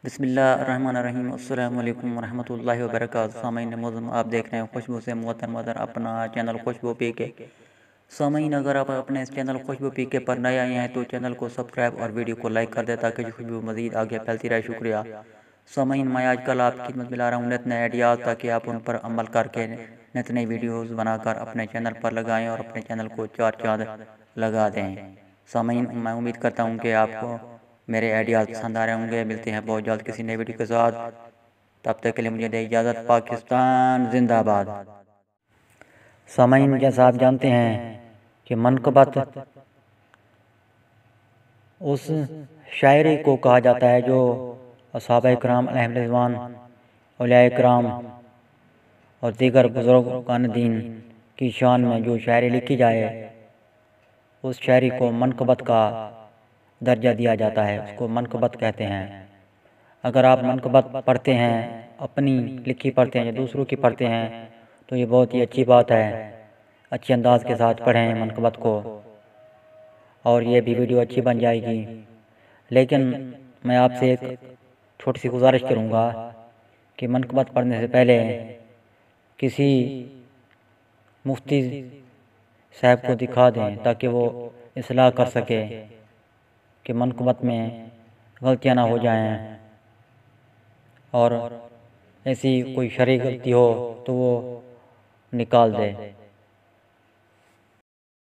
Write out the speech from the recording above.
बिस्मिल्लाहिर्रहमानिर्रहीम अस्सलामु अलैकुम वरहमतुल्लाहि वबरकातुहू। सामीन मौज़ूद आप देख रहे हैं खुशबू से मुअत्तर अपना चैनल खुशबू पीके। सामीन अगर आप अपने इस चैनल खुशबू पीके पर नए आए हैं तो चैनल को सब्सक्राइब और वीडियो को लाइक कर दें ताकि खुशबू मज़ीद आगे फैलती रहे। शुक्रिया। सामीन मैं आजकल आपकी खिदमत में ला रहा हूँ नित नए आइडियाज़ ताकि आप उन पर अमल करके नित नई वीडियोज़ बनाकर अपने चैनल पर लगाएँ और अपने चैनल को चार चाँद लगा दें। सामीन मैं उम्मीद करता हूँ कि आपको मेरे आइडियाज़ पसंद आ रहे होंगे। मिलते हैं बहुत जल्द किसी नई वीडियो के साथ। तब तक के लिए मुझे दे इजाज़त। पाकिस्तान जिंदाबाद। सामीन जैसा आप जानते हैं कि मनक़बत उस शायरी को कहा जाता है जो असहाबा किराम अलैहिम रिज़वान, औलिया किराम और दीगर बुज़ुर्गान दीन की शान में जो शायरी लिखी जाए उस शायरी को मनक़बत का दर्जा दिया जाता है, उसको मनक़बत कहते हैं। अगर आप मनक़बत पढ़ते हैं, अपनी लिखी पढ़ते हैं या दूसरों की पढ़ते हैं तो ये बहुत ही अच्छी बात है। अच्छे अंदाज के साथ पढ़ें मनक़बत को और ये भी वीडियो अच्छी बन जाएगी। लेकिन मैं आपसे एक छोटी सी गुजारिश करूँगा कि मनक़बत पढ़ने से पहले किसी मुफ्ती साहब को दिखा दें ताकि वो इस्लाह कर सके कि मनक़बत में गलतियाँ ना हो जाएं और ऐसी कोई शरई गलती हो तो वो निकाल दे।